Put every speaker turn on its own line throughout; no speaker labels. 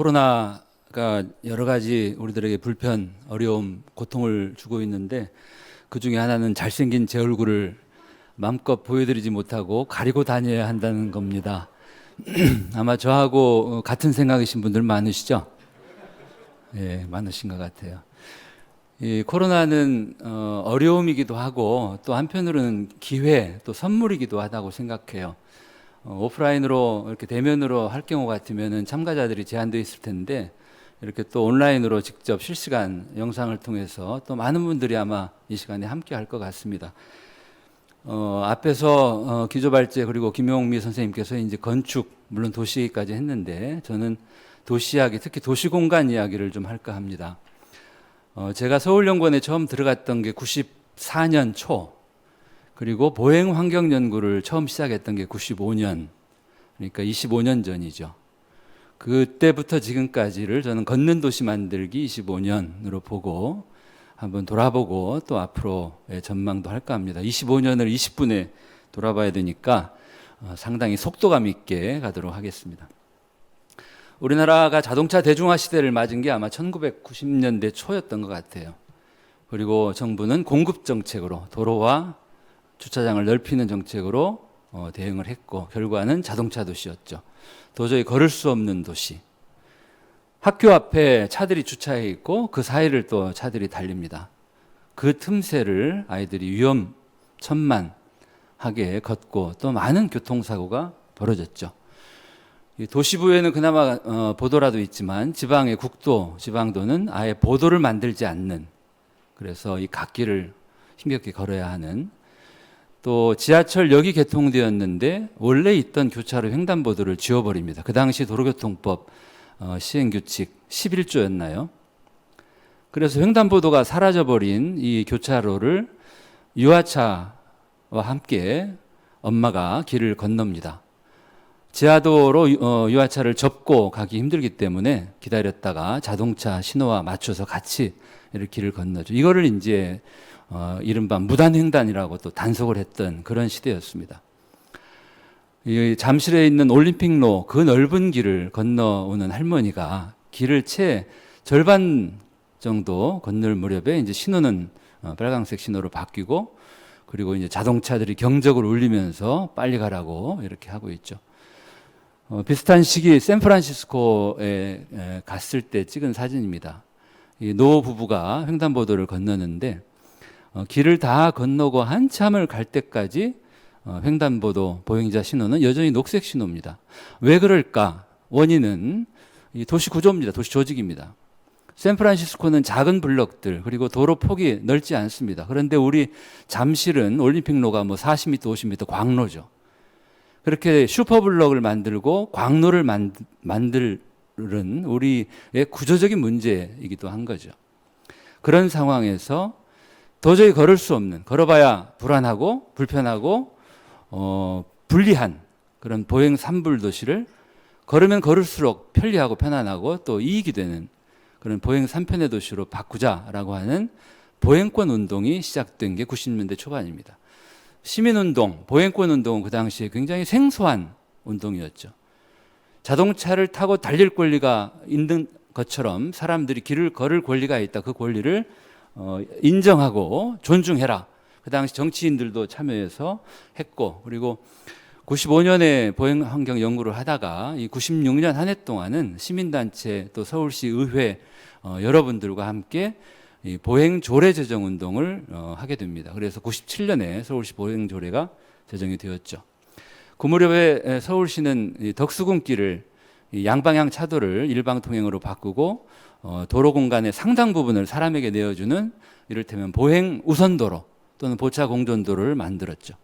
코로나가 여러 가지 우리들에게 불편, 어려움, 고통을 주고 있는데 그 중에 하나는 잘생긴 제 얼굴을 마음껏 보여드리지 못하고 가리고 다녀야 한다는 겁니다. 아마 저하고 같은 생각이신 분들 많으시죠? 예, 많으신 것 같아요. 이 코로나는 어려움이기도 하고 또 한편으로는 기회, 또 선물이기도 하다고 생각해요. 오프라인으로 이렇게 대면으로 할 경우 같으면은 참가자들이 제한되어 있을 텐데 이렇게 또 온라인으로 직접 실시간 영상을 통해서 또 많은 분들이 아마 이 시간에 함께 할 것 같습니다. 앞에서 기조발제 그리고 김용미 선생님께서 이제 건축 물론 도시까지 했는데 저는 도시 이야기, 특히 도시공간 이야기를 좀 할까 합니다. 제가 서울연구원에 처음 들어갔던 게 94년 초, 그리고 보행환경연구를 처음 시작했던 게 95년, 그러니까 25년 전이죠. 그때부터 지금까지를 저는 걷는 도시 만들기 25년으로 보고 한번 돌아보고 또 앞으로의 전망도 할까 합니다. 25년을 20분에 돌아봐야 되니까 상당히 속도감 있게 가도록 하겠습니다. 우리나라가 자동차 대중화 시대를 맞은 게 아마 1990년대 초였던 것 같아요. 그리고 정부는 공급 정책으로 도로와 주차장을 넓히는 정책으로 대응을 했고 결과는 자동차 도시였죠. 도저히 걸을 수 없는 도시. 학교 앞에 차들이 주차해 있고 그 사이를 또 차들이 달립니다. 그 틈새를 아이들이 위험천만하게 걷고 또 많은 교통사고가 벌어졌죠. 도시부에는 그나마 보도라도 있지만 지방의 국도, 지방도는 아예 보도를 만들지 않는, 그래서 이 갓길을 힘겹게 걸어야 하는, 또 지하철역이 개통되었는데 원래 있던 교차로 횡단보도를 지워버립니다. 그 당시 도로교통법 시행규칙 11조였나요? 그래서 횡단보도가 사라져버린 이 교차로를 유아차와 함께 엄마가 길을 건넙니다. 지하도로 유아차를 접고 가기 힘들기 때문에 기다렸다가 자동차 신호와 맞춰서 같이 이렇게 길을 건너죠. 이거를 이제 이른바 무단횡단이라고 또 단속을 했던 그런 시대였습니다. 이 잠실에 있는 올림픽로 그 넓은 길을 건너오는 할머니가 길을 채 절반 정도 건널 무렵에 이제 신호는 빨간색 신호로 바뀌고 그리고 이제 자동차들이 경적을 울리면서 빨리 가라고 이렇게 하고 있죠. 비슷한 시기 샌프란시스코에 갔을 때 찍은 사진입니다. 이 노 부부가 횡단보도를 건너는데 길을 다 건너고 한참을 갈 때까지 횡단보도 보행자 신호는 여전히 녹색 신호입니다. 왜 그럴까? 원인은 이 도시 구조입니다. 도시 조직입니다. 샌프란시스코는 작은 블럭들 그리고 도로 폭이 넓지 않습니다. 그런데 우리 잠실은 올림픽로가 뭐 40m, 50m 광로죠. 그렇게 슈퍼블럭을 만들고 광로를 만들은 우리의 구조적인 문제이기도 한 거죠. 그런 상황에서 도저히 걸을 수 없는, 걸어봐야 불안하고 불편하고 불리한 그런 보행 산불 도시를 걸으면 걸을수록 편리하고 편안하고 또 이익이 되는 그런 보행 3편의 도시로 바꾸자라고 하는 보행권 운동이 시작된 게 90년대 초반입니다. 시민운동, 보행권운동은 그 당시에 굉장히 생소한 운동이었죠. 자동차를 타고 달릴 권리가 있는 것처럼 사람들이 길을 걸을 권리가 있다. 그 권리를 인정하고 존중해라. 그 당시 정치인들도 참여해서 했고, 그리고 95년에 보행환경 연구를 하다가 이 96년 한 해 동안은 시민단체 또 서울시 의회 여러분들과 함께 이 보행조례 제정 운동을 하게 됩니다. 그래서 97년에 서울시 보행조례가 제정이 되었죠. 그 무렵에 서울시는 덕수궁길을 양방향 차도를 일방통행으로 바꾸고 도로 공간의 상당 부분을 사람에게 내어주는 이를테면 보행 우선도로 또는 보차 공전도로를 만들었죠.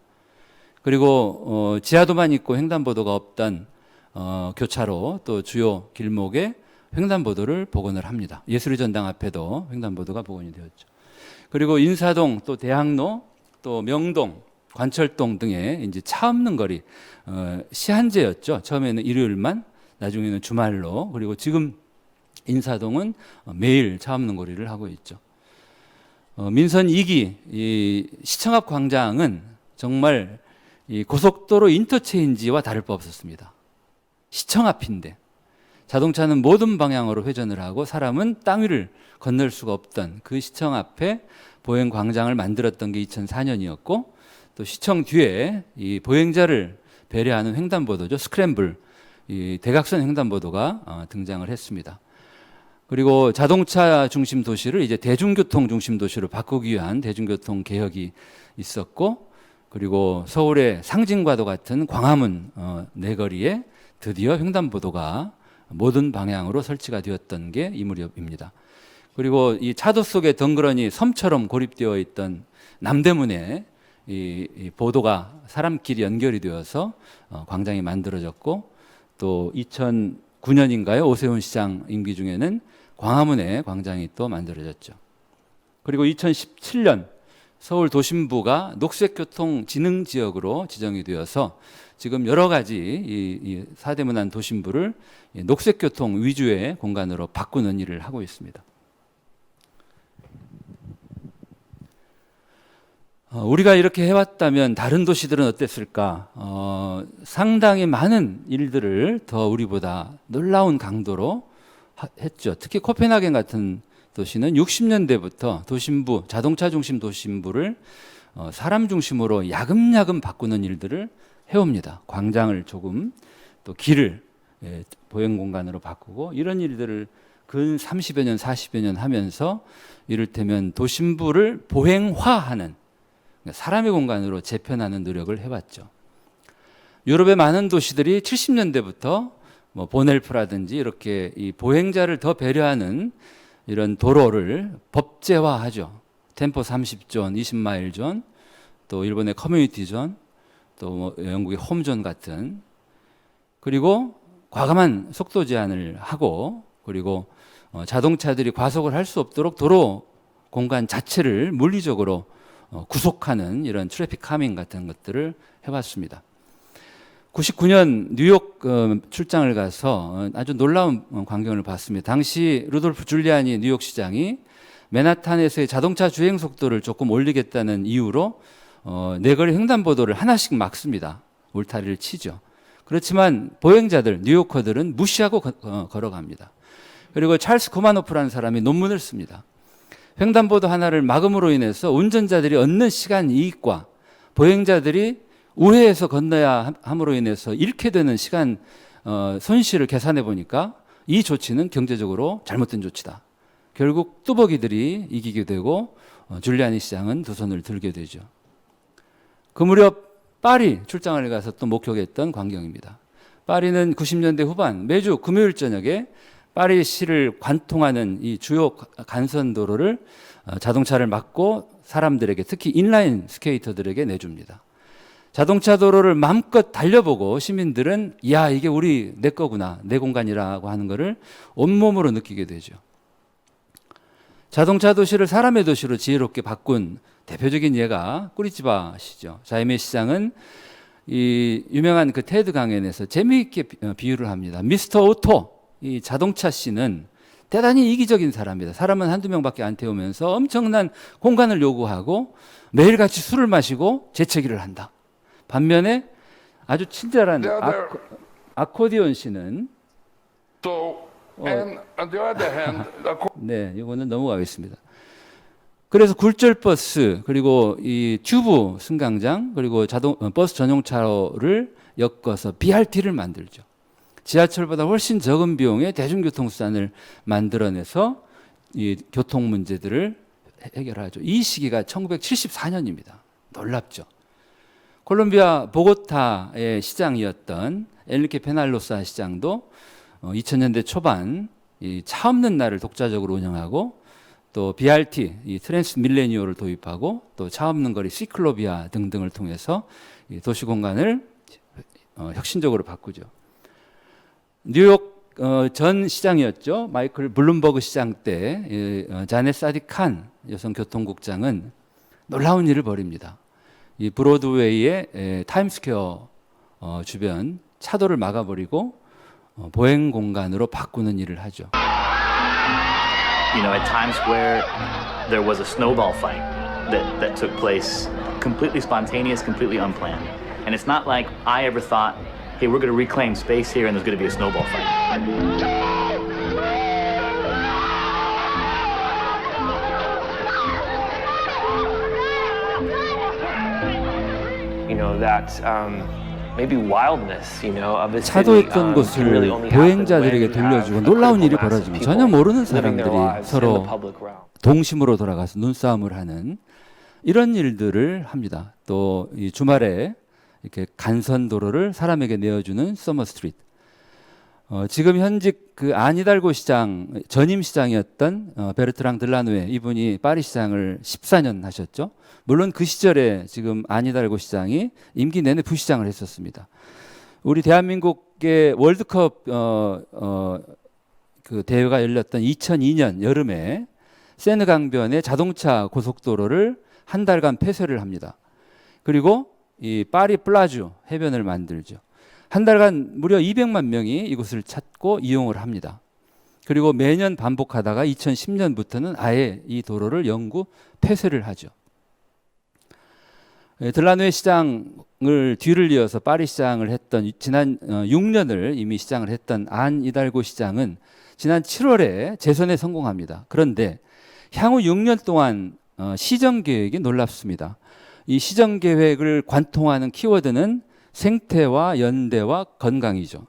그리고 지하도만 있고 횡단보도가 없던 교차로 또 주요 길목에 횡단보도를 복원을 합니다. 예술의 전당 앞에도 횡단보도가 복원이 되었죠. 그리고 인사동 또 대학로 또 명동 관철동 등에 이제 차 없는 거리 시한제였죠. 처음에는 일요일만, 나중에는 주말로, 그리고 지금 인사동은 매일 차 없는 거리를 하고 있죠. 민선 2기 이 시청 앞 광장은 정말 이 고속도로 인터체인지와 다를 바 없었습니다. 시청 앞인데 자동차는 모든 방향으로 회전을 하고 사람은 땅 위를 건널 수가 없던 그 시청 앞에 보행 광장을 만들었던 게 2004년이었고, 또 시청 뒤에 이 보행자를 배려하는 횡단보도죠. 스크램블, 이 대각선 횡단보도가 등장을 했습니다. 그리고 자동차 중심 도시를 이제 대중교통 중심 도시로 바꾸기 위한 대중교통 개혁이 있었고, 그리고 서울의 상징과도 같은 광화문 내거리에 드디어 횡단보도가 모든 방향으로 설치가 되었던 게 이 무렵입니다. 그리고 이 차도 속에 덩그러니 섬처럼 고립되어 있던 남대문에 이 보도가 사람끼리 연결이 되어서 광장이 만들어졌고, 또 2009년인가요? 오세훈 시장 임기 중에는 광화문에 광장이 또 만들어졌죠. 그리고 2017년 서울 도심부가 녹색교통진흥지역으로 지정이 되어서 지금 여러 가지 이 사대문안 도심부를 녹색교통 위주의 공간으로 바꾸는 일을 하고 있습니다. 우리가 이렇게 해왔다면 다른 도시들은 어땠을까? 상당히 많은 일들을 더 우리보다 놀라운 강도로 했죠. 특히 코펜하겐 같은 도시는 60년대부터 도심부, 자동차 중심 도심부를 사람 중심으로 야금야금 바꾸는 일들을 해옵니다. 광장을 조금, 또 길을 보행 공간으로 바꾸고, 이런 일들을 근 30여 년, 40여 년 하면서 이를테면 도심부를 보행화하는, 사람의 공간으로 재편하는 노력을 해왔죠. 유럽의 많은 도시들이 70년대부터 뭐 보넬프라든지 이렇게 이 보행자를 더 배려하는 이런 도로를 법제화하죠. 템포 30존, 20마일 존, 또 일본의 커뮤니티 존, 또 뭐 영국의 홈존 같은, 그리고 과감한 속도 제한을 하고, 그리고 자동차들이 과속을 할 수 없도록 도로 공간 자체를 물리적으로 구속하는 이런 트래픽 카밍 같은 것들을 해왔습니다. 99년 뉴욕 출장을 가서 아주 놀라운 광경을 봤습니다. 당시 루돌프 줄리아니 뉴욕 시장이 맨하탄에서의 자동차 주행 속도를 조금 올리겠다는 이유로 내거리 횡단보도를 하나씩 막습니다. 울타리를 치죠. 그렇지만 보행자들, 뉴요커들은 무시하고 걸어갑니다. 그리고 찰스 코마노프라는 사람이 논문을 씁니다. 횡단보도 하나를 막음으로 인해서 운전자들이 얻는 시간 이익과 보행자들이 우회해서 건너야 함으로 인해서 잃게 되는 시간 손실을 계산해 보니까 이 조치는 경제적으로 잘못된 조치다. 결국 뚜벅이들이 이기게 되고 줄리아니 시장은 두 손을 들게 되죠. 그 무렵 파리 출장을 가서 또 목격했던 광경입니다. 파리는 90년대 후반 매주 금요일 저녁에 파리시를 관통하는 이 주요 간선도로를 자동차를 막고 사람들에게, 특히 인라인 스케이터들에게 내줍니다. 자동차 도로를 마음껏 달려보고 시민들은 야, 이게 내 거구나, 내 공간이라고 하는 것을 온몸으로 느끼게 되죠. 자동차 도시를 사람의 도시로 지혜롭게 바꾼 대표적인 예가 꾸리치바시죠. 자이메 시장은 이 유명한 그 테드 강연에서 재미있게 비유를 합니다. 미스터 오토, 이 자동차 씨는 대단히 이기적인 사람입니다. 사람은 한두 명밖에 안 태우면서 엄청난 공간을 요구하고 매일같이 술을 마시고 재채기를 한다. 반면에 아주 친절한 아코디언 씨는 네, 이거는 넘어가겠습니다. 그래서 굴절버스, 그리고 이 튜브 승강장, 그리고 버스 전용차로를 엮어서 BRT를 만들죠. 지하철보다 훨씬 적은 비용의 대중교통수단을 만들어내서 이 교통 문제들을 해결하죠. 이 시기가 1974년입니다. 놀랍죠. 콜롬비아 보고타의 시장이었던 엘리케 페날로사 시장도 2000년대 초반 이 차 없는 날을 독자적으로 운영하고, 또 BRT, 이 트랜스 밀레니오를 도입하고, 또 차 없는 거리 시클로비아 등등을 통해서 이 도시 공간을 혁신적으로 바꾸죠. 뉴욕 전 시장이었죠. 마이클 블룸버그 시장 때 자넷 사딕 칸 여성 교통국장은 놀라운 일을 벌입니다. 이 브로드웨이의 타임스퀘어 주변 차도를 막아버리고 보행 공간으로 바꾸는 일을 하죠.
You know, at Times Square, there was a snowball fight that took place, completely spontaneous, completely unplanned. And it's not like I ever thought, hey, we're going to reclaim space here and there's going to be a snowball fight.
know, that maybe wildness, you know, of the city
차도했던
can really
곳을
only happen
보행자들에게
when you have
돌려주고
a
놀라운
critical
일이
mass of
벌어집니다.
people
전혀 모르는
living their
사람들이
lives in
서로
the public realm.
동심으로 돌아가서 눈싸움을 하는 이런 일들을 합니다. 또 이 주말에 이렇게 간선 도로를 사람에게 내어주는 서머 스트리트. 지금 현직 그 안이달고 시장 전임 시장이었던 베르트랑 들라누에 이분이 파리 시장을 14년 하셨죠. 물론 그 시절에 지금 안이달고 시장이 임기 내내 부시장을 했었습니다. 우리 대한민국의 월드컵 그 대회가 열렸던 2002년 여름에 세느 강변의 자동차 고속도로를 한 달간 폐쇄를 합니다. 그리고 이 파리 플라주 해변을 만들죠. 한 달간 무려 200만 명이 이곳을 찾고 이용을 합니다. 그리고 매년 반복하다가 2010년부터는 아예 이 도로를 영구 폐쇄를 하죠. 들라누에 시장을 뒤를 이어서 파리 시장을 했던 지난 6년을 이미 시장을 했던 안 이달고 시장은 지난 7월에 재선에 성공합니다. 그런데 향후 6년 동안 시정 계획이 놀랍습니다. 이 시정 계획을 관통하는 키워드는 생태와 연대와 건강이죠.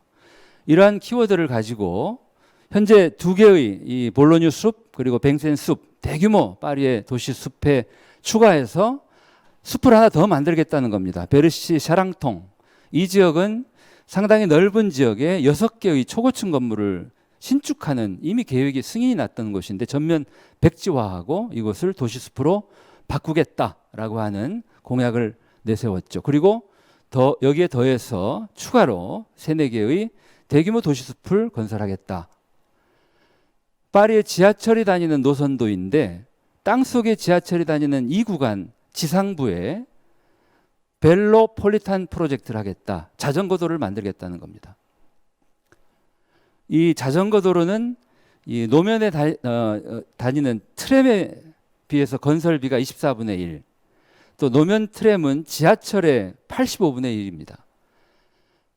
이러한 키워드를 가지고 현재 두 개의 이 볼로뉴 숲 그리고 뱅센 숲 대규모 파리의 도시 숲에 추가해서 숲을 하나 더 만들겠다는 겁니다. 베르시 샤랑통 이 지역은 상당히 넓은 지역에 6개의 초고층 건물을 신축하는 이미 계획이 승인이 났던 곳인데 전면 백지화하고 이곳을 도시숲으로 바꾸겠다라고 하는 공약을 내세웠죠. 그리고 여기에 더해서 추가로 3-4개의 대규모 도시숲을 건설하겠다. 파리에 지하철이 다니는 노선도인데 땅속에 지하철이 다니는 이 구간 지상부에 벨로폴리탄 프로젝트를 하겠다. 자전거도를 만들겠다는 겁니다. 이 자전거도로는 이 노면에 다니는 트램에 비해서 건설비가 24분의 1, 또 노면 트램은 지하철의 85분의 1입니다.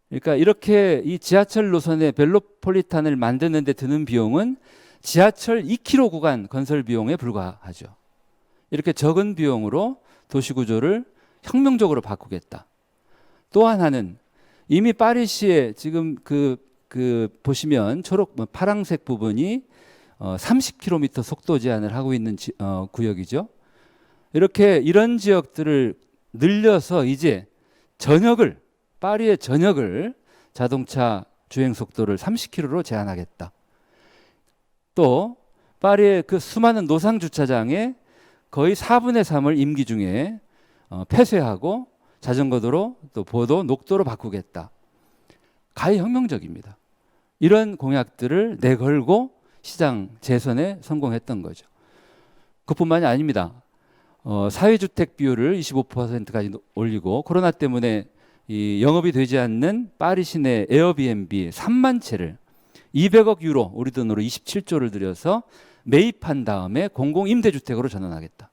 그러니까 이렇게 이 지하철 노선의 벨로폴리탄을 만드는 데 드는 비용은 지하철 2km 구간 건설 비용에 불과하죠. 이렇게 적은 비용으로 도시구조를 혁명적으로 바꾸겠다. 또 하나는 이미 파리시에 지금 그 보시면 파랑색 부분이 30km 속도 제한을 하고 있는 구역이죠. 이렇게 이런 지역들을 늘려서 이제 파리의 전역을 자동차 주행 속도를 30km로 제한하겠다. 또 파리의 그 수많은 노상 주차장의 거의 4분의 3을 임기 중에 폐쇄하고 자전거도로 또 보도, 녹도로 바꾸겠다. 가히 혁명적입니다. 이런 공약들을 내걸고 시장 재선에 성공했던 거죠. 그뿐만이 아닙니다. 사회주택 비율을 25%까지 올리고 코로나 때문에 이 영업이 되지 않는 파리 시내 에어비앤비 3만 채를 200억 유로 우리 돈으로 27조를 들여서 매입한 다음에 공공임대주택으로 전환하겠다.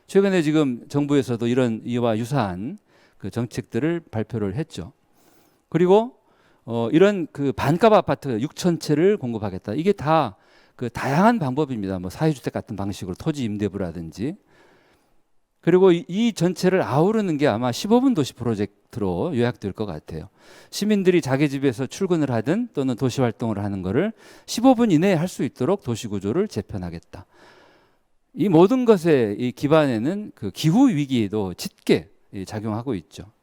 최근에 지금 정부에서도 이와 유사한 그 정책들을 발표를 했죠. 그리고 이런 그 반값 아파트 6천 채를 공급하겠다. 이게 다 그 다양한 방법입니다. 뭐 사회주택 같은 방식으로 토지 임대부라든지. 그리고 이 전체를 아우르는 게 아마 15분 도시 프로젝트로 요약될 것 같아요. 시민들이 자기 집에서 출근을 하든 또는 도시 활동을 하는 거를 15분 이내에 할 수 있도록 도시 구조를 재편하겠다. 이 모든 것의 이 기반에는 그 기후 위기도 짙게 작용하고 있죠.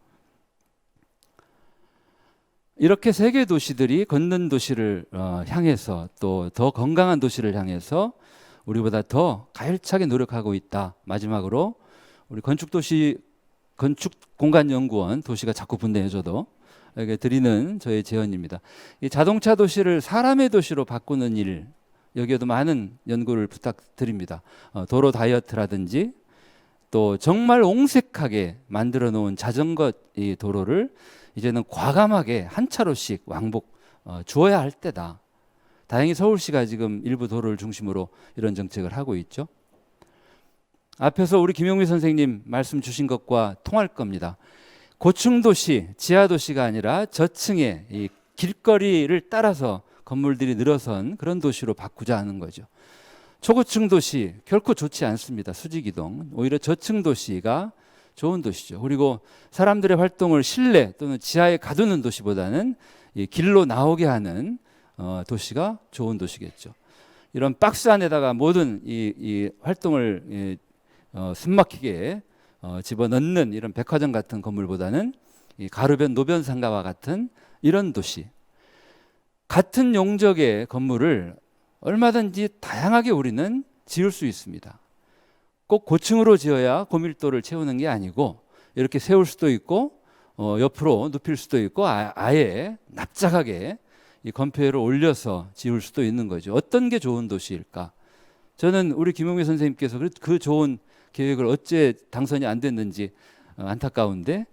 이렇게 세계 도시들이 걷는 도시를 향해서 또 더 건강한 도시를 향해서 우리보다 더 가열차게 노력하고 있다. 마지막으로 우리 건축공간연구원 도시가 자꾸 분내해줘도 이렇게 드리는 저의 제언입니다. 이 자동차 도시를 사람의 도시로 바꾸는 일, 여기에도 많은 연구를 부탁드립니다. 도로 다이어트라든지 또 정말 옹색하게 만들어 놓은 자전거 이 도로를 이제는 과감하게 한 차로씩 왕복 주어야 할 때다. 다행히 서울시가 지금 일부 도로를 중심으로 이런 정책을 하고 있죠. 앞에서 우리 김용미 선생님 말씀 주신 것과 통할 겁니다. 고층 도시, 지하 도시가 아니라 저층의 이 길거리를 따라서 건물들이 늘어선 그런 도시로 바꾸자 하는 거죠. 초고층 도시 결코 좋지 않습니다. 수직이동. 오히려 저층 도시가 좋은 도시죠. 그리고 사람들의 활동을 실내 또는 지하에 가두는 도시보다는 이 길로 나오게 하는 도시가 좋은 도시겠죠. 이런 박스 안에다가 모든 이 활동을 숨막히게 집어넣는 이런 백화점 같은 건물보다는 이 가로변 노변 상가와 같은 이런 도시, 같은 용적의 건물을 얼마든지 다양하게 우리는 지을 수 있습니다. 꼭 고층으로 지어야 고밀도를 채우는 게 아니고 이렇게 세울 수도 있고 옆으로 눕힐 수도 있고 아예 납작하게 이 건폐율을 올려서 지을 수도 있는 거죠. 어떤 게 좋은 도시일까? 저는 우리 김용미 선생님께서 그 좋은 계획을 어째 당선이 안 됐는지 안타까운데,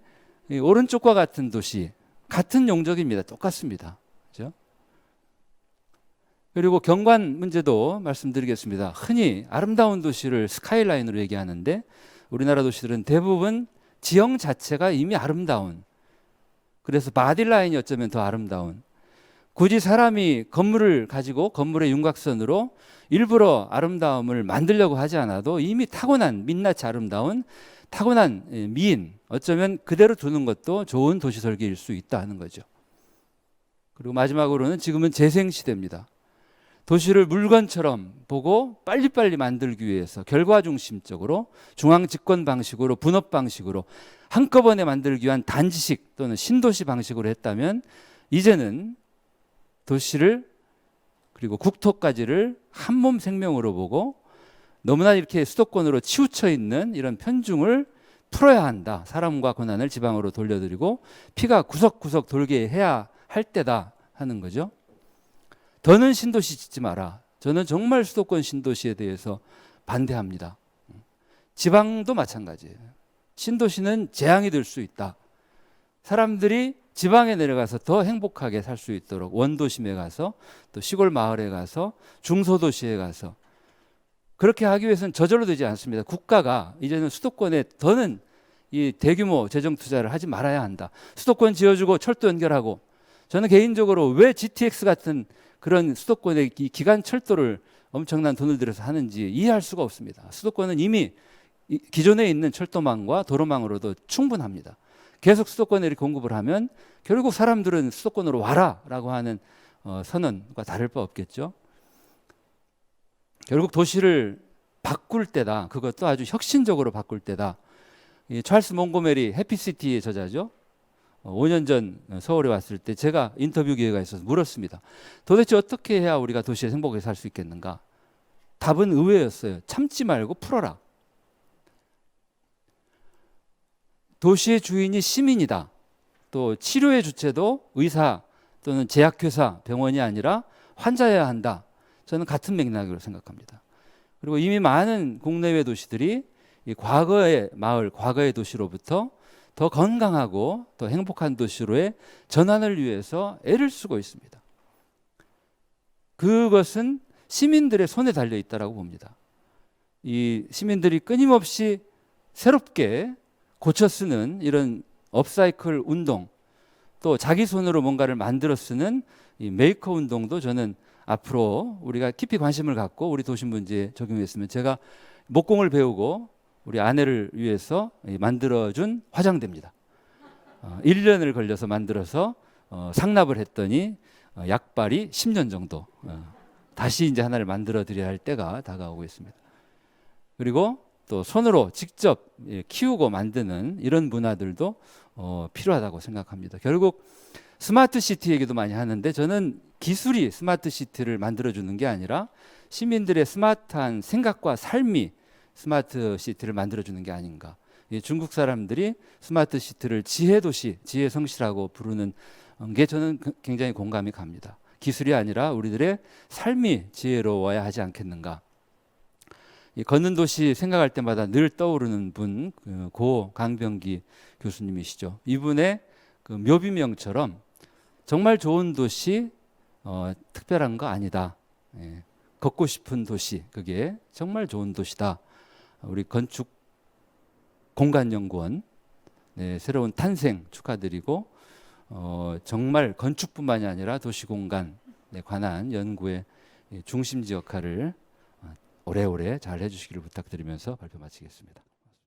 이 오른쪽과 같은 도시, 같은 용적입니다. 똑같습니다. 그렇죠? 그리고 경관 문제도 말씀드리겠습니다. 흔히 아름다운 도시를 스카이라인으로 얘기하는데 우리나라 도시들은 대부분 지형 자체가 이미 아름다운, 그래서 바디라인이 어쩌면 더 아름다운, 굳이 사람이 건물을 가지고 건물의 윤곽선으로 일부러 아름다움을 만들려고 하지 않아도 이미 타고난 민낯이 아름다운 타고난 미인, 어쩌면 그대로 두는 것도 좋은 도시 설계일 수 있다 하는 거죠. 그리고 마지막으로는 지금은 재생 시대입니다. 도시를 물건처럼 보고 빨리빨리 만들기 위해서 결과 중심적으로 중앙 집권 방식으로 분업 방식으로 한꺼번에 만들기 위한 단지식 또는 신도시 방식으로 했다면 이제는 도시를 그리고 국토까지를 한몸 생명으로 보고 너무나 이렇게 수도권으로 치우쳐 있는 이런 편중을 풀어야 한다. 사람과 권한을 지방으로 돌려드리고 피가 구석구석 돌게 해야 할 때다 하는 거죠. 더는 신도시 짓지 마라. 저는 정말 수도권 신도시에 대해서 반대합니다. 지방도 마찬가지예요. 신도시는 재앙이 될 수 있다. 사람들이 지방에 내려가서 더 행복하게 살 수 있도록 원도심에 가서 또 시골 마을에 가서 중소도시에 가서 그렇게 하기 위해서는 저절로 되지 않습니다. 국가가 이제는 수도권에 더는 이 대규모 재정 투자를 하지 말아야 한다. 수도권 지어주고 철도 연결하고, 저는 개인적으로 왜 GTX 같은 그런 수도권의 이 기간 철도를 엄청난 돈을 들여서 하는지 이해할 수가 없습니다. 수도권은 이미 기존에 있는 철도망과 도로망으로도 충분합니다. 계속 수도권에 이렇게 공급을 하면 결국 사람들은 수도권으로 와라라고 하는 선언과 다를 바 없겠죠. 결국 도시를 바꿀 때다. 그것도 아주 혁신적으로 바꿀 때다. 이 찰스 몽고메리 해피시티의 저자죠. 5년 전 서울에 왔을 때 제가 인터뷰 기회가 있어서 물었습니다. 도대체 어떻게 해야 우리가 도시에서 행복하게 살 수 있겠는가? 답은 의외였어요. 참지 말고 풀어라. 도시의 주인이 시민이다. 또 치료의 주체도 의사 또는 제약회사, 병원이 아니라 환자여야 한다. 저는 같은 맥락으로 생각합니다. 그리고 이미 많은 국내외 도시들이 이 과거의 마을, 과거의 도시로부터 더 건강하고 더 행복한 도시로의 전환을 위해서 애를 쓰고 있습니다. 그것은 시민들의 손에 달려 있다고 봅니다. 이 시민들이 끊임없이 새롭게 고쳐 쓰는 이런 업사이클 운동, 또 자기 손으로 뭔가를 만들어 쓰는 이 메이커 운동도 저는 앞으로 우리가 깊이 관심을 갖고 우리 도시 문제에 적용했으면, 제가 목공을 배우고 우리 아내를 위해서 만들어준 화장대입니다. 1년을 걸려서 만들어서 상납을 했더니 약발이 10년 정도 다시 이제 하나를 만들어 드려야 할 때가 다가오고 있습니다. 그리고 또 손으로 직접 키우고 만드는 이런 문화들도 필요하다고 생각합니다. 결국 스마트 시티 얘기도 많이 하는데 저는 기술이 스마트 시티를 만들어주는 게 아니라 시민들의 스마트한 생각과 삶이 스마트 시티를 만들어주는 게 아닌가. 중국 사람들이 스마트 시티를 지혜도시, 지혜성시라고 부르는 게 저는 굉장히 공감이 갑니다. 기술이 아니라 우리들의 삶이 지혜로워야 하지 않겠는가. 이 걷는 도시 생각할 때마다 늘 떠오르는 분, 고 강병기 교수님이시죠. 이분의 그 묘비명처럼 정말 좋은 도시, 특별한 거 아니다. 걷고 싶은 도시, 그게 정말 좋은 도시다. 우리 건축 공간연구원 새로운 탄생 축하드리고, 정말 건축뿐만이 아니라 도시공간에 관한 연구의 중심지 역할을 오래오래 잘 해주시기를 부탁드리면서 발표 마치겠습니다.